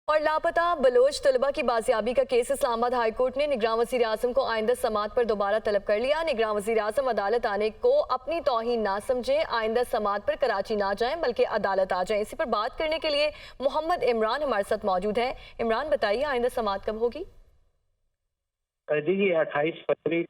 और लापता बलोच तलबा की बाजियाबी का केस इस्लामाबाद हाईकोर्ट ने निगरान वज़ीर आज़म को आइंदा समात पर दोबारा तलब कर लिया। निगरान वज़ीर आज़म अदालत आने को अपनी तौहीन ना समझें, आइंदा समात पर कराची ना जाएं बल्कि अदालत आ जाएं। इसी पर बात करने के लिए मोहम्मद इमरान हमारे साथ मौजूद हैं। इमरान, बताइए आइंदा समात कब होगी? जी 28 फरवरी।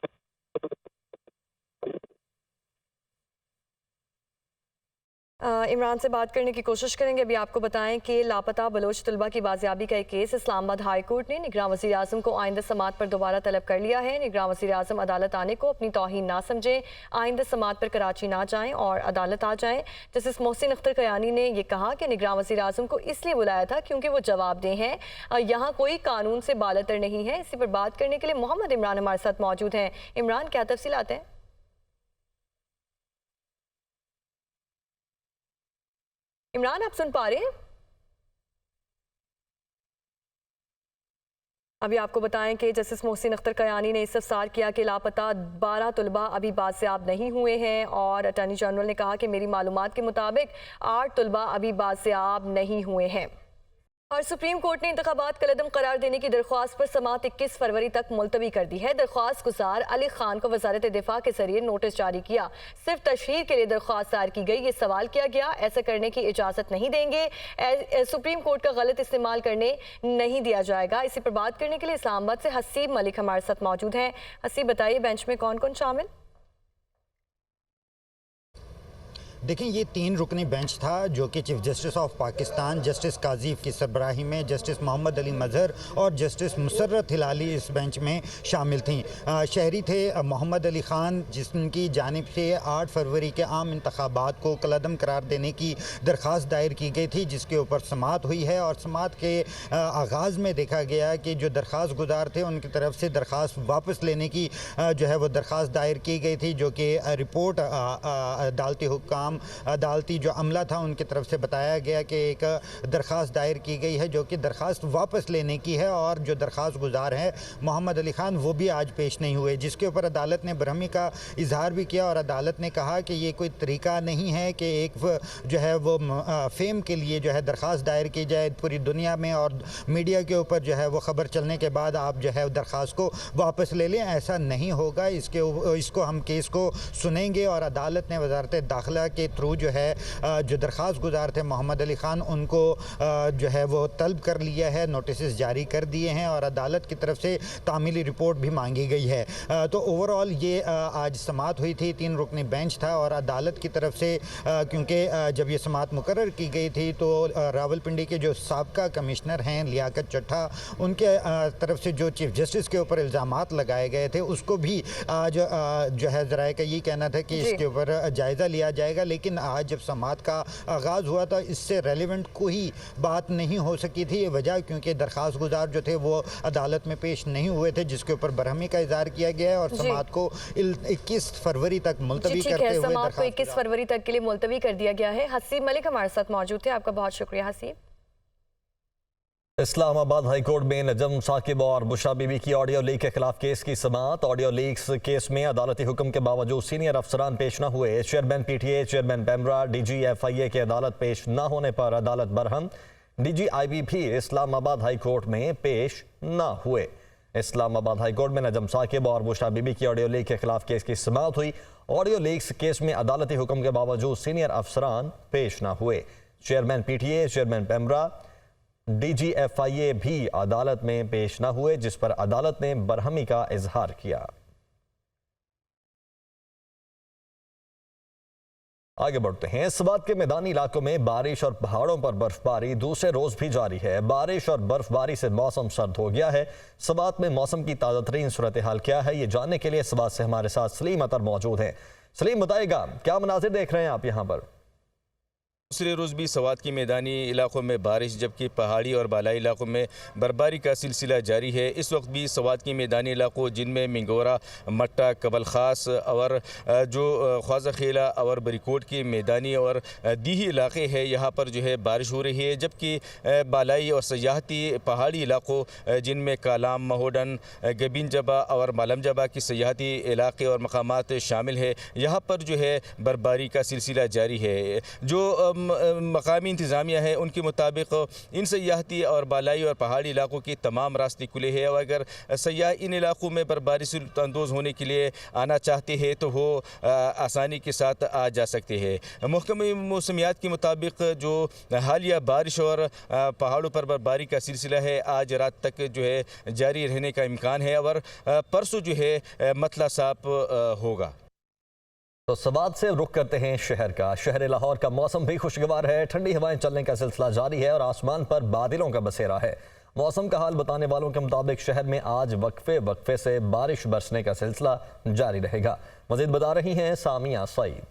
इमरान से बात करने की कोशिश करेंगे। अभी आपको बताएं कि लापता बलोच तलबा की बाजियाबी का एक केस इस्लामाबाद हाई कोर्ट ने निगरान वज़ीर आज़म को आइंदा समात पर दोबारा तलब कर लिया है। निगरान वज़ीर आज़म अदालत आने को अपनी तौहीन ना समझें, आइंदा समात पर कराची ना जाएं और अदालत आ जाएं। जस्टिस मोहसिन अख्तर कयानी ने यह कहा कि निगरान वज़ीर आज़म को इसलिए बुलाया था क्योंकि वो जवाबदेह हैं, यहाँ कोई कानून से बालतर नहीं है। इसी पर बात करने के लिए मोहम्मद इमरान हमारे साथ मौजूद हैं। इमरान, क्या तफसीलात हैं? इमरान, आप सुन पा रहे हैं? अभी आपको बताएं कि जस्टिस मोहसिन अख्तर कयानी ने इस्तफसार किया कि लापता 12 तलबा अभी बाज़याब नहीं हुए हैं और अटॉर्नी जनरल ने कहा कि मेरी मालूमात के मुताबिक 8 तलबा अभी बाज़याब नहीं हुए हैं। और सुप्रीम कोर्ट ने इंतखाबात कलअदम करार देने की दरख्वास्त पर समात 21 फरवरी तक मुलतवी कर दी है। दरख्वास्त गुजार अली खान को वजारत दिफा के जरिए नोटिस जारी किया। सिर्फ तशहीर के लिए दरख्वास्त दायर की गई। ये सवाल किया गया ऐसा करने की इजाज़त नहीं देंगे, सुप्रीम कोर्ट का गलत इस्तेमाल करने नहीं दिया जाएगा। इसी पर बात करने के लिए इस्लामाबाद से हसीब मलिक हमारे साथ मौजूद हैं। हसीब, बताइए बेंच में कौन कौन शामिल? देखें, ये 3 रुकनी बेंच था जो कि chief justice of Pakistan justice Qazi की सरबराही में जस्टिस मोहम्मद अली मजहर और जस्टिस मुसर्रत हिलाली इस बेंच में शामिल थीं। शहरी थे मोहम्मद अली ख़ान, जिनकी जानिब से 8 फरवरी के आम इंतखाबात को कलअदम करार देने की दरख्वास्त दायर की गई थी, जिसके ऊपर समात हुई है। और समात के आगाज़ में देखा गया कि जो दरख्वास्त गुजार थे उनकी तरफ से दरख्वास्त वापस लेने की जो है वो दरख्वास्त दायर की गई थी, जो कि रिपोर्ट अदालती हुक्काम अदालती जो अमला था उनकी तरफ से बताया गया कि एक दरख्वास्त दायर की गई है जो कि दरख्वास्त वापस लेने की है। और जो दरख्वास्त गुजार है मोहम्मद अली ख़ान, वो भी आज पेश नहीं हुए, जिसके ऊपर अदालत ने बरहमी का इजहार भी किया। और अदालत ने कहा कि ये कोई तरीका नहीं है कि एक जो है वो फेम के लिए जो है दरख्वास्त दायर की जाए पूरी दुनिया में और मीडिया के ऊपर जो है वो ख़बर चलने के बाद आप जो है दरख्वास्त को वापस ले लें। ऐसा नहीं होगा। इसको हम केस को सुनेंगे और अदालत ने वजारत दाखिला के थ्रू जो है जो दरख्वास्त गुजार थे मोहम्मद अली ख़ान, उनको जो है वो तलब कर लिया है, नोटिस जारी कर दिए हैं और अदालत की तरफ से तामीली रिपोर्ट भी मांगी गई है। तो ओवरऑल ये आज समात हुई थी, 3 रुकनी बेंच था और अदालत की तरफ से क्योंकि जब ये समात मुकर्रर की गई थी तो रावलपिंडी के जो साबका कमिश्नर हैं लियाकत चट्टा, उनके तरफ से जो चीफ जस्टिस के ऊपर इल्ज़ामात लगाए गए थे उसको भी आज जो है ज़राए का ये कहना था कि इसके ऊपर जायज़ा लिया जाएगा। लेकिन आज जब समात का आगाज़ हुआ था इससे रेलिवेंट कोई बात नहीं हो सकी थी। वजह क्योंकि दरख्वास्त गुजार जो थे वो अदालत में पेश नहीं हुए थे, जिसके ऊपर बरहमी का इज़हार किया गया है और समात को 21 फरवरी तक मुलतवी करते हुए समात को 21 फरवरी तक के लिए मुलतवी कर दिया गया है। हसीब मलिक हमारे साथ मौजूद थे, आपका बहुत शुक्रिया हसीब। इस्लामाबाद हाईकोर्ट में नजम साकिब और बुशरा बीबी की ऑडियो लीक के खिलाफ केस की समात। ऑडियो लीक्स केस में अदालती हुक्म के बावजूद सीनियर अफसरान पेश न हुए। Chairman PTA, chairman PEMRA, DG FIA के अदालत पेश न होने पर अदालत बरहम। DG IB भी इस्लामाबाद हाईकोर्ट में पेश न हुए। इस्लामाबाद हाईकोर्ट में नजम साकिब और बुशरा बीबी की ऑडियो लीक के खिलाफ केस की समात हुई। ऑडियो लीक्स केस में अदालती हुक्म के बावजूद सीनियर अफसरान पेश न हुए। Chairman PTA, chairman PEMRA, DG FIA भी अदालत में पेश न हुए, जिस पर अदालत ने बरहमी का इजहार किया। आगे बढ़ते हैं। इस बात के मैदानी इलाकों में बारिश और पहाड़ों पर बर्फबारी दूसरे रोज भी जारी है। बारिश और बर्फबारी से मौसम सर्द हो गया है। सबात में मौसम की ताज़ा तरीन सूरत हाल क्या है, ये जानने के लिए सबात से हमारे साथ सलीम अतर मौजूद हैं। सलीम, बताइएगा क्या मनाजिर देख रहे हैं आप यहाँ पर? दूसरे रोज़ भी सवात की मैदानी इलाकों में बारिश जबकि पहाड़ी और बालाई इलाकों में बर्फबारी का सिलसिला जारी है। इस वक्त भी सवात की मैदानी इलाकों जिनमें मिंगोरा, मट्टा, कबल ख़ास और जो ख्वाजा खेला और बरीकोट के मैदानी और दीही इलाके हैं, यहाँ पर जो है बारिश हो रही है। जबकि बालाई और सयाहती पहाड़ी इलाकों जिनमें कालाम, महोडन, गबिन जबा और मालम जबा की सयाहती इलाके और मकामात शामिल है, यहाँ पर जो है बर्फबारी का सिलसिला जारी है। जो मकामी इंतज़ामिया है उनके मुताबिक इन सयाहती और बालाई और पहाड़ी इलाकों के तमाम रास्ते खुले हैं और अगर सयाह इन इलाकों में बर्फबारी से लुत्फ़अंदोज़ होने के लिए आना चाहते हैं तो वो आसानी के साथ आ जा सकते हैं। महकमे मौसमियात के मुताबिक जो हालिया बारिश और पहाड़ों पर बर्फबारी का सिलसिला है आज रात तक जो है जारी रहने का इम्कान है और परसों जो है मतला साफ होगा। तो सवाद से रुख करते हैं शहर का। शहर लाहौर का मौसम भी खुशगवार है, ठंडी हवाएं चलने का सिलसिला जारी है और आसमान पर बादलों का बसेरा है। मौसम का हाल बताने वालों के मुताबिक शहर में आज वक्फे से बारिश बरसने का सिलसिला जारी रहेगा। मजीद बता रही हैं सामिया सईद।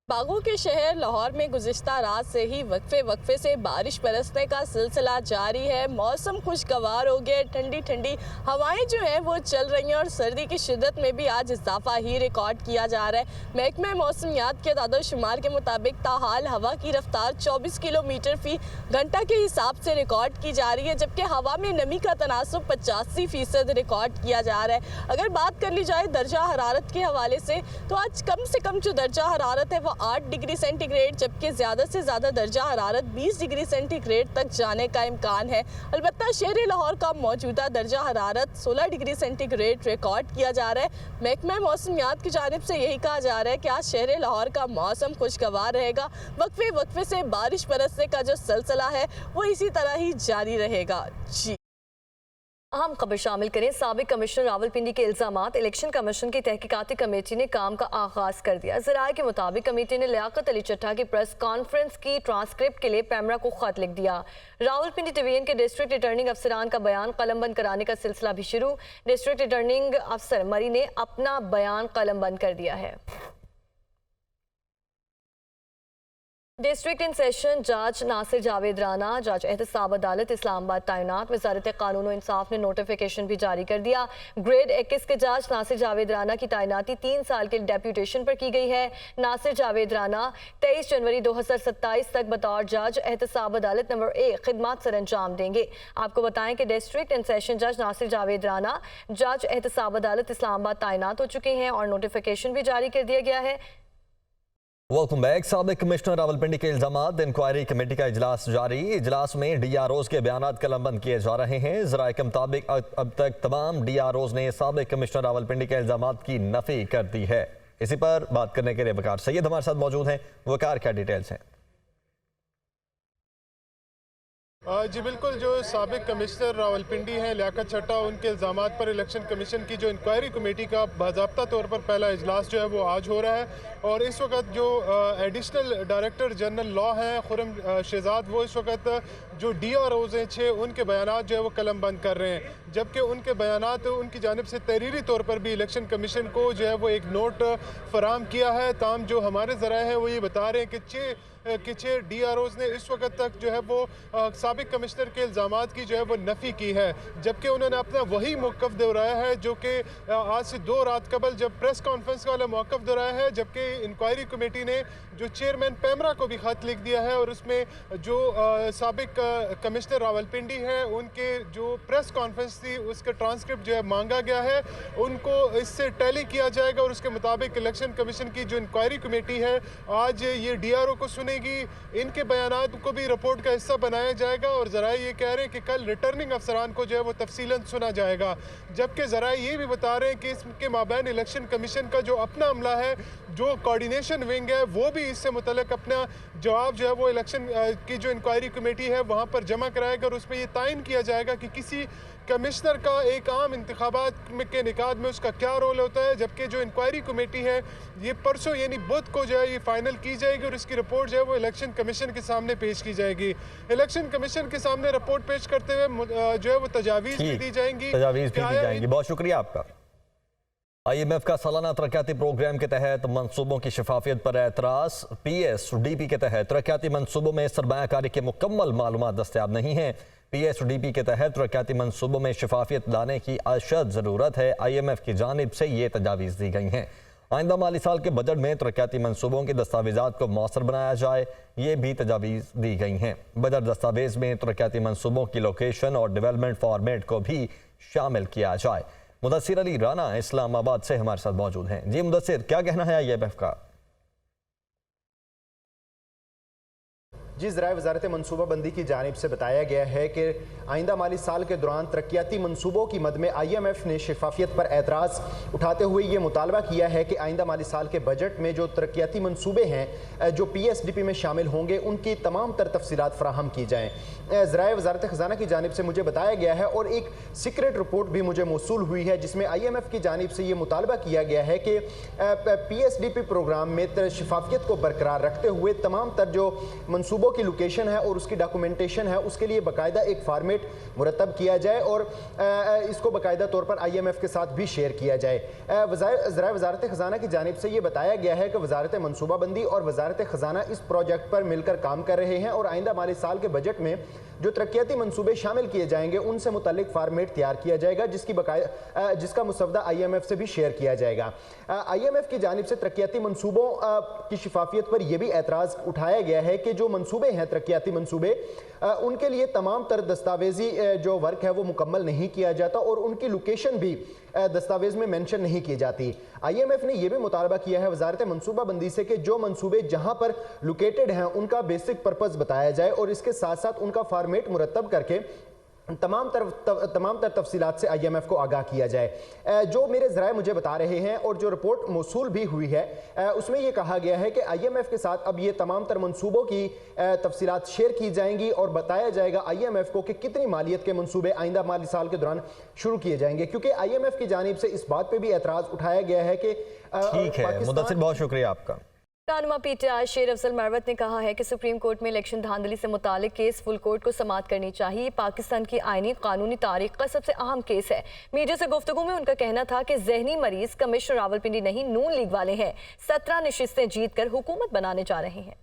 बागों के शहर लाहौर में गुज़िश्ता रात से ही वक्फे से बारिश बरसने का सिलसिला जारी है। मौसम खुशगवार हो गया, ठंडी ठंडी हवाएं जो हैं वो चल रही हैं और सर्दी की शिद्दत में भी आज इजाफा ही रिकॉर्ड किया जा रहा है। महकमे मौसमियात के दादोशुमार के मुताबिक ताहाल हवा की रफ्तार 24 किलोमीटर फी घंटा के हिसाब से रिकॉर्ड की जा रही है, जबकि हवा में नमी का तनासुब 85% रिकॉर्ड किया जा रहा है। अगर बात कर ली जाए दर्जा हरारत के हवाले से तो आज कम से कम जो दर्जा हरारत है वो 8 डिग्री सेंटीग्रेड, जबकि ज़्यादा से ज़्यादा दर्जा हरारत 20 डिग्री सेंटीग्रेड तक जाने का इम्कान है। अलबत्ता शहर लाहौर का मौजूदा दर्जा हरारत 16 डिग्री सेंटीग्रेड रिकॉर्ड किया जा रहा है। महकमा मौसमियात की जानिब से यही कहा जा रहा है कि आज शहर लाहौर का मौसम खुशगवार रहेगा। वक्फे से बारिश बरसने का जो सिलसिला है वो इसी तरह ही जारी रहेगा। जी अहम खबर शामिल करें। साबिक कमिश्नर रावलपिंडी के इल्जामात, इलेक्शन कमीशन की तहकीकाती कमेटी ने काम का आगाज कर दिया। ज़राए के मुताबिक कमेटी ने लियाकत अली चट्टा की प्रेस कॉन्फ्रेंस की ट्रांसक्रिप्ट के लिए पैमरा को खत लिख दिया। रावलपिंडी डिवीजन के डिस्ट्रिक्ट रिटर्निंग अफसरान का बयान कलमबंद कराने का सिलसिला भी शुरू। डिस्ट्रिक्ट रिटर्निंग अफसर मरी ने अपना बयान कलमबंद कर दिया है। डिस्ट्रिक्ट इन सेशन जज नासिर जावेद राना, जज एहतसाब अदालत इस्लामाबाद तैनात। वजारत कानून और इंसाफ ने नोटिफिकेशन भी जारी कर दिया। ग्रेड 21 के जज नासिर जावेद राना की तैनाती 3 साल के डेप्यूटेशन पर की गई है। नासिर जावेद राना 23 जनवरी 2027 तक बतौर जज एहतसाब अदालत नंबर 1 खिदमत सर अंजाम देंगे। आपको बताएं कि डिस्ट्रिक्ट इन सेशन जज नासिर जावेद राना जज एहतसाब अदालत इस्लामाबाद तैनात हो चुके हैं और नोटिफिकेशन भी जारी कर दिया गया है। Welcome back. साबिक कमिश्नर रावलपिंडी के इल्जामात, इंक्वायरी कमेटी का इजलास जारी। इजलास में DROs के बयानात कलमबंद किए जा रहे हैं। ज़राए के मुताबिक अब तक तमाम DROs ने साबिक कमिश्नर रावलपिंडी के इल्जामात की नफी कर दी है। इसी पर बात करने के लिए वकार सैयद हमारे साथ मौजूद हैं। वकार, क्या डिटेल्स हैं? जी बिल्कुल, जो साबिक कमिश्नर रावलपिंडी हैं लियाकत चट्टा, उनके इल्ज़ामात पर इलेक्शन कमीशन की जो इंक्वायरी कमेटी का बाज़ाब्ता तौर पर पहला इजलास जो है वो आज हो रहा है और इस वक्त जो एडिशनल डायरेक्टर जनरल लॉ हैं खुरम शहजाद, वो इस वक्त जो DROs हैं 6 उनके बयानात जो है वो कलम बंद कर रहे हैं, जबकि उनके बयानात उनकी जानिब से तहरीरी तौर पर भी इलेक्शन कमीशन को जो है वो एक नोट फराम किया है। ताम जो हमारे ज़राए हैं वो ये बता रहे हैं कि 6 DROs ने इस वक्त तक जो है वो साबिक कमिश्नर के इल्ज़ामात की जो है वो नफ़ी की है, जबकि उन्होंने अपना वही मौक़िफ़ दोहराया है जो कि आज से 2 रात कबल जब प्रेस कॉन्फ्रेंस वाला मौक़िफ़ दोहराया है, जबकि इंक्वायरी कमेटी ने जो चेयरमैन पैमरा को भी ख़त लिख दिया है और उसमें जो साबिक कमिश्नर रावलपिंडी है उनके जो प्रेस कॉन्फ्रेंस थी उसका ट्रांसक्रिप्ट जो है मांगा गया है, उनको इससे टैली किया जाएगा और उसके मुताबिक इलेक्शन कमीशन की जो इंक्वायरी कमेटी है आज ये DRO को सुनेगी, इनके बयानात को भी रिपोर्ट का हिस्सा बनाया जाएगा और ज़राए ये कह रहे हैं कि कल रिटर्निंग अफसरान को जो है वो तफसीलन सुना जाएगा, जबकि ज़राए ये भी बता रहे हैं कि इसके माबैन इलेक्शन कमीशन का जो अपना अमला है, जो कोऑर्डिनेशन विंग है, वो भी इससे मुतल्लिक अपना जवाब जो है वो इलेक्शन की जो इंक्वायरी कमेटी है वहाँ पर जमा कराएगा और उसमें ये तयन किया जाएगा कि किसी कमिश्नर का एक आम इंतखाबात के निकाद में उसका क्या रोल होता है, जबकि जो इंक्वायरी कमेटी है ये परसों यानी बुध को जो है ये फाइनल की जाएगी और इसकी रिपोर्ट जो है वो इलेक्शन कमीशन के सामने पेश की जाएगी। इलेक्शन कमीशन के सामने रिपोर्ट पेश करते हुए जो है वो तजावीज़ भी दी जाएंगी। बहुत शुक्रिया आपका। IMF का सालाना तरक्याती प्रोग्राम के तहत मंसूबों की शफाफियत पर एतराज़। PSDP के तहत तरक्याती मंसूबों में सरमायाकारी की मुकम्मल मालूमात दस्तयाब नहीं है। PSDP के तहत तरक्याती मंसूबों में शफाफियत लाने की अशद ज़रूरत है। IMF की जानिब से ये तजावीज़ दी गई हैं। आइंदा माली साल के बजट में तरक्याती मंसूबों के दस्तावेज़ात को मौसर बनाया जाए, ये भी तजावीज़ दी गई हैं। बजट दस्तावेज़ में तरक्याती मंसूबों की लोकेशन और डेवलपमेंट फॉर्मेट को भी शामिल किया जाए। मुदस्सिर अली राना इस्लामाबाद से हमारे साथ मौजूद हैं। जी मुदस्सिर, क्या कहना है IMF का? जिस ज़राए वजारत मनसूबाबंदी की जानिब से बताया गया है कि आइंदा माली साल के दौरान तरक्याती मनसूबों की मद में IMF ने शफाफियत पर एतराज़ उठाते हुए ये मुतालबा किया है कि आइंदा माली साल के बजट में जो तरक्याती मनसूबे हैं जो PSDP में शामिल होंगे उनकी तमाम तर तफसीलात फराहम की जाएँ। ज़राए वजारत ख़जाना की जानिब से मुझे बताया गया है और एक सीक्रेट रिपोर्ट भी मुझे मौसूल हुई है जिसमें IMF की जानिब से ये मुतालबा किया गया है कि PSDP प्रोग्राम में शफाफियत को बरकरार रखते हुए तमाम तर जो मनसूबों की लोकेशन है और उसकी डॉक्यूमेंटेशन है उसके लिए बाकायदा एक फार्मेट मुरतब किया जाए और इसको बाकायदा तौर पर IMF के साथ भी शेयर किया जाए। ज़राए वजारत ख़जाना की जानिब से ये बताया गया है कि वजारत मनसूबाबंदी और वजारत ख़जाना इस प्रोजेक्ट पर मिलकर काम कर रहे हैं और आइंदा माली साल के बजट में जो तरक्याती मनसूबे शामिल किए जाएंगे उनसे मुतल्लिक फार्मेट तैयार किया जाएगा जिसका मुसवदा IMF से भी शेयर किया जाएगा। IMF की जानिब से तरक्याती मनसूबों की शफाफियत पर यह भी एतराज़ उठाया गया है कि जो मनसूबे हैं तरक्याती मनसूबे उनके लिए तमाम तर दस्तावेजी जो वर्क है वो मुकम्मल नहीं किया जाता और उनकी लोकेशन भी दस्तावेज में मेंशन नहीं की जाती। IMF ने यह भी मुतालबा किया है वजारत मनसूबाबंदी से कि जो मनसूबे जहां पर लोकेटेड हैं उनका बेसिक पर्पस बताया जाए और इसके साथ साथ उनका फार्मेट मुरतब करके तमाम तर तफसीलात से IMF को आगाह किया जाए। जो मेरे ज़राए मुझे बता रहे हैं और जो रिपोर्ट मौसूल भी हुई है उसमें यह कहा गया है कि IMF के साथ अब ये तमाम तर मनसूबों की तफसीलात शेयर की जाएंगी और बताया जाएगा IMF को कि कितनी मालियत के मनसूबे आइंदा माली साल के दौरान शुरू किए जाएंगे, क्योंकि IMF की जानिब से इस बात पर भी एतराज़ उठाया गया है कि ठीक है मुदस्सिर, बहुत शुक्रिया आपका। रहनुमा PTI शेर अफजल मरवत ने कहा है कि सुप्रीम कोर्ट में इलेक्शन धांधली से मुतालिक केस फुल कोर्ट को समाअत करनी चाहिए। पाकिस्तान की आईनी कानूनी तारीख का सबसे अहम केस है। मीडिया से गुफ्तगू में उनका कहना था कि जहनी मरीज कमिश्नर रावलपिंडी नहीं नून लीग वाले हैं। 17 नशिस्तें जीत कर हुकूमत बनाने जा रहे हैं।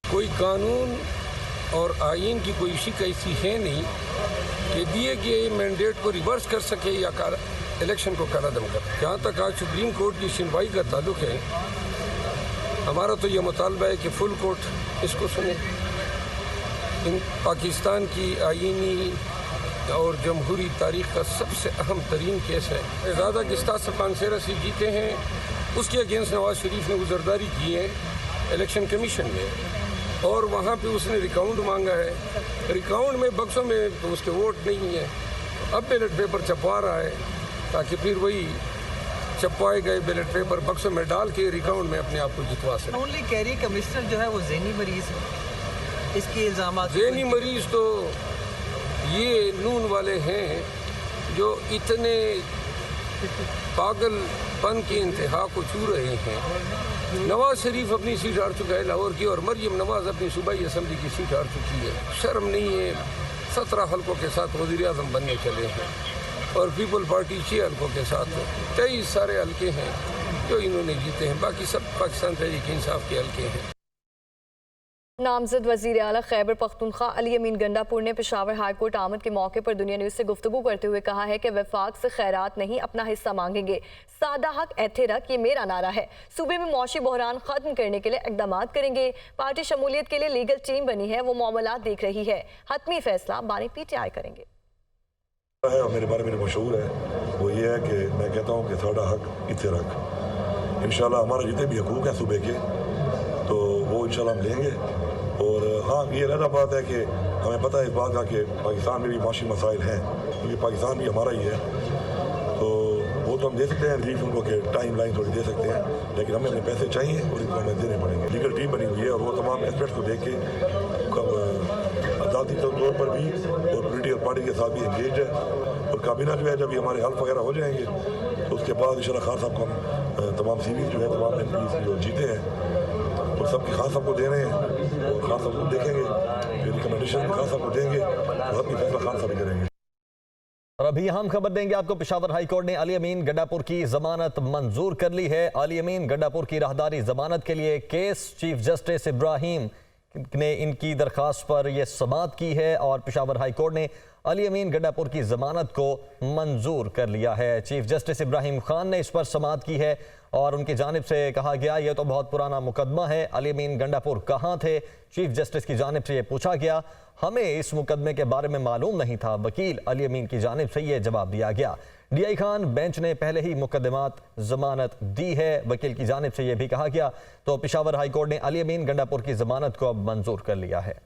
कोई कानून और आईन की कोई शिक ऐसी है नहीं कि दिए गए मैंडेट को रिवर्स कर सके या इलेक्शन को करादम कर। जहाँ तक आज सुप्रीम कोर्ट की सुनवाई का ताल्लुक है, हमारा तो ये मुतालबा है कि फुल कोर्ट इसको सुने। इन पाकिस्तान की आईनी और जमहूरी तारीख का सबसे अहम तरीन केस है। ज़्यादा गिस्तास पानसेरा से जीते हैं, उसके अगेंस्ट नवाज शरीफ ने गुजरदारी की है इलेक्शन कमीशन में और वहाँ पे उसने रिकाउंट मांगा है। रिकाउंट में बक्सों में तो उसके वोट नहीं है। अब बैलेट पेपर छपवा रहा है ताकि फिर वही छपवाए गए बैलेट पेपर बक्सों में डाल के रिकाउंट में अपने आप को जितवा सके। ओनली कैरी कमिश्नर जो है वो जहनी मरीज है, इसके इल्जाम जहनी मरीज तो ये नून वाले हैं जो इतने पागलपन की इंतहा को छू रहे हैं। नवाज शरीफ अपनी सीट हार चुका है लाहौर की और मरियम नवाज अपनी सूबाई असम्बली की सीट हार चुकी है। शर्म नहीं है, 17 हल्कों के साथ वज़ीर आज़म बनने चले हैं और पीपल पार्टी 6 हल्कों के साथ कई सारे हल्के हैं जो इन्होंने जीते हैं, बाकी सब पाकिस्तान तहरीक इंसाफ के हल्के हैं। नामजद वज़ीर आला खैबर पख्तूनख्वा अली अमीन गंडापुर ने पेशावर हाई कोर्ट आमद के मौके पर दुनिया न्यूज़ से गुफ्तगू करते हुए कहा है कि वफाक से खैरात नहीं अपना हिस्सा मांगेंगे। सादा हक ऐथे रख ये मेरा नारा है। सूबे में मौशी बहरान खत्म करने के लिए इक़दाम करेंगे। पार्टी शमूलियत के लिए लीगल टीम बनी है, वो मामलात देख रही है। हतमी फैसला बानी PTI करेंगे। और मेरे बारे में मशहूर है वो ये है कि मैं कहता हूँ कि साड़ा हक इत्थे रख। इंशाल्लाह हमारे जितने भी हकूक़ हैं सूबे के तो वो इंशाल्लाह हम लेंगे। और हाँ, ये अलग बात है कि हमें पता है इस बात का कि पाकिस्तान में भी माशी मसाइल हैं, क्योंकि पाकिस्तान भी हमारा ही है, तो वो तो हम दे सकते हैं रिलीफ उनको कि टाइम लाइन थोड़ी दे सकते हैं, लेकिन हमें अपने पैसे चाहिए और इनको हमें देने पड़ेंगे। लीगल टीम बनी हुई है और वो तमाम एस्पेक्ट्स को देख के अदालती तौर पर भी और पोलिटिकल पार्टी के साथ भी इंगेज है। और काबीना जो है जब ये हमारे हल्फ वगैरह हो जाएंगे तो उसके बाद इंशाल्लाह खान साहब को हम तमाम CV जो है तमाम MP जो जीते हैं और सबके खान साहब को दे रहे हैं और खान साहब को देखेंगे, फिर रिकमेंडेशन खान साहब को देंगे और अपनी फैसला खान साहब ही करेंगे। और अभी हम खबर देंगे आपको, पेशावर हाई कोर्ट ने अली अमीन गंडापुर की जमानत मंजूर कर ली है। अली अमीन गंडापुर की राहदारी जमानत के लिए केस चीफ जस्टिस इब्राहिम ने इनकी दरख्वास्त पर यह समाअत की है और पेशावर हाई कोर्ट ने अली अमीन गंडापुर की जमानत को मंजूर कर लिया है। चीफ जस्टिस इब्राहिम खान ने इस पर समाअत की है और उनकी जानिब से कहा गया यह तो बहुत पुराना मुकदमा है, अली अमीन गंडापुर कहाँ थे। चीफ जस्टिस की जानिब से यह पूछा गया, हमें इस मुकदमे के बारे में मालूम नहीं था। वकील अली अमीन की जानिब से यह जवाब दिया गया। DI खान बेंच ने पहले ही मुकदमात जमानत दी है। वकील की जानिब से यह भी कहा गया तो पेशावर हाई कोर्ट ने अली अमीन गंडापुर की जमानत को अब मंजूर कर लिया है।